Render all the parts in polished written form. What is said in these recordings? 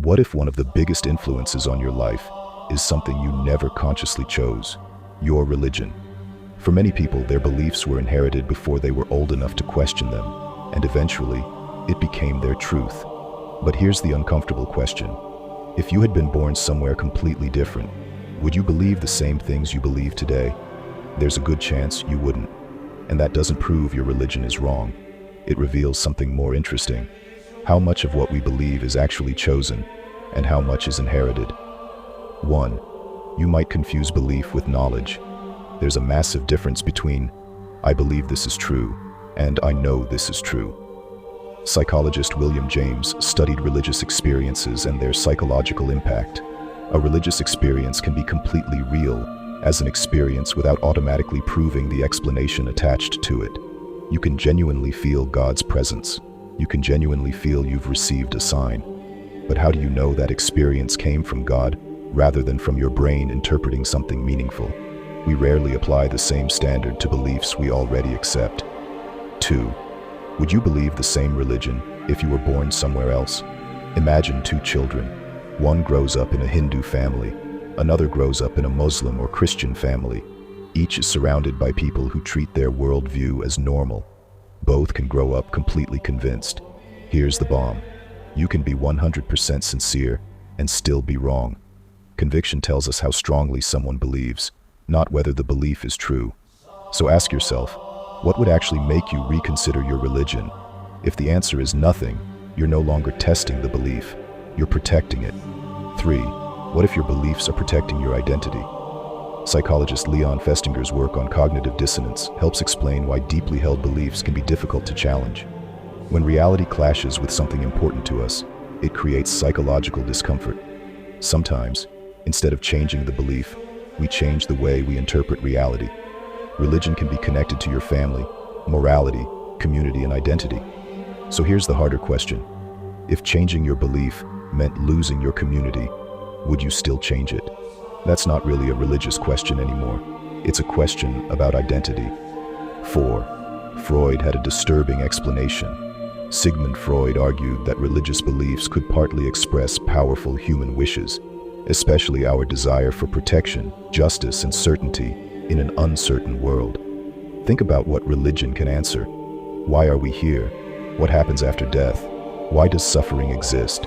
What if one of the biggest influences on your life is something you never consciously chose? Your religion. For many people, their beliefs were inherited before they were old enough to question them, and eventually, it became their truth. But here's the uncomfortable question. If you had been born somewhere completely different, would you believe the same things you believe today? There's a good chance you wouldn't. And that doesn't prove your religion is wrong. It reveals something more interesting. How much of what we believe is actually chosen, and how much is inherited? 1. You might confuse belief with knowledge. There's a massive difference between, "I believe this is true," and "I know this is true." Psychologist William James studied religious experiences and their psychological impact. A religious experience can be completely real as an experience without automatically proving the explanation attached to it. You can genuinely feel God's presence. You can genuinely feel you've received a sign. But how do you know that experience came from God rather than from your brain interpreting something meaningful? We rarely apply the same standard to beliefs we already accept. 2. Would you believe the same religion if you were born somewhere else? Imagine two children. One grows up in a Hindu family. Another grows up in a Muslim or Christian family. Each is surrounded by people who treat their worldview as normal. Both can grow up completely convinced. Here's the bomb. You can be 100% sincere and still be wrong. Conviction tells us how strongly someone believes, not whether the belief is true. So ask yourself, what would actually make you reconsider your religion? If the answer is nothing, you're no longer testing the belief, you're protecting it. 3. What if your beliefs are protecting your identity? Psychologist Festinger's work on cognitive dissonance helps explain why deeply held beliefs can be difficult to challenge. When reality clashes with something important to us, it creates psychological discomfort. Sometimes, instead of changing the belief, we change the way we interpret reality. Religion can be connected to your family, morality, community, and identity. So here's the harder question. If changing your belief meant losing your community, would you still change it? That's not really a religious question anymore. It's a question about identity. 4. Freud had a disturbing explanation. Sigmund Freud argued that religious beliefs could partly express powerful human wishes, especially our desire for protection, justice, and certainty in an uncertain world. Think about what religion can answer. Why are we here? What happens after death? Why does suffering exist?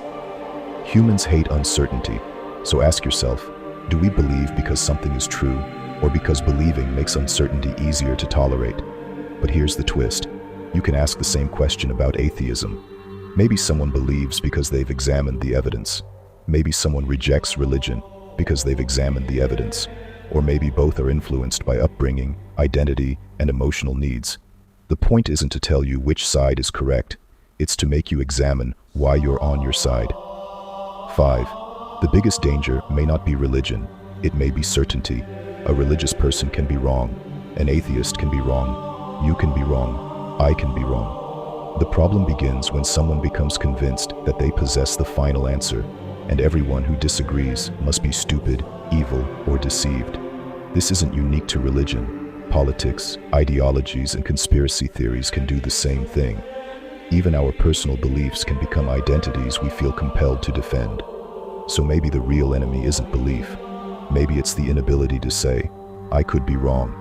Humans hate uncertainty, so ask yourself, do we believe because something is true, or because believing makes uncertainty easier to tolerate? But here's the twist. You can ask the same question about atheism. Maybe someone believes because they've examined the evidence. Maybe someone rejects religion because they've examined the evidence. Or maybe both are influenced by upbringing, identity, and emotional needs. The point isn't to tell you which side is correct. It's to make you examine why you're on your side. 5. The biggest danger may not be religion, it may be certainty. A religious person can be wrong, an atheist can be wrong, you can be wrong, I can be wrong. The problem begins when someone becomes convinced that they possess the final answer, and everyone who disagrees must be stupid, evil, or deceived. This isn't unique to religion. Politics, ideologies, and conspiracy theories can do the same thing. Even our personal beliefs can become identities we feel compelled to defend. So maybe the real enemy isn't belief. Maybe it's the inability to say, I could be wrong.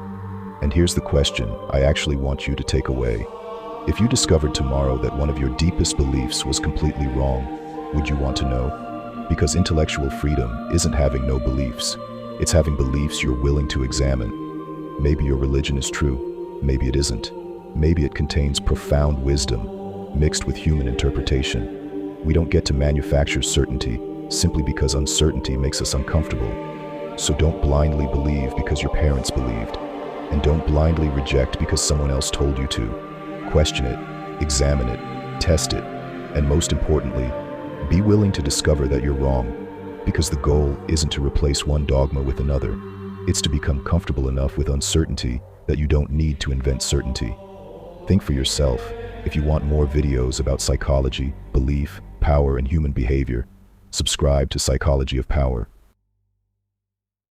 And here's the question I actually want you to take away. If you discovered tomorrow that one of your deepest beliefs was completely wrong, would you want to know? Because intellectual freedom isn't having no beliefs. It's having beliefs you're willing to examine. Maybe your religion is true. Maybe it isn't. Maybe it contains profound wisdom mixed with human interpretation. We don't get to manufacture certainty simply because uncertainty makes us uncomfortable. So don't blindly believe because your parents believed, and don't blindly reject because someone else told you to. Question it, examine it, test it, and most importantly, be willing to discover that you're wrong, because the goal isn't to replace one dogma with another. It's to become comfortable enough with uncertainty that you don't need to invent certainty. Think for yourself. If you want more videos about psychology, belief, power, and human behavior, subscribe to Psychology of Power.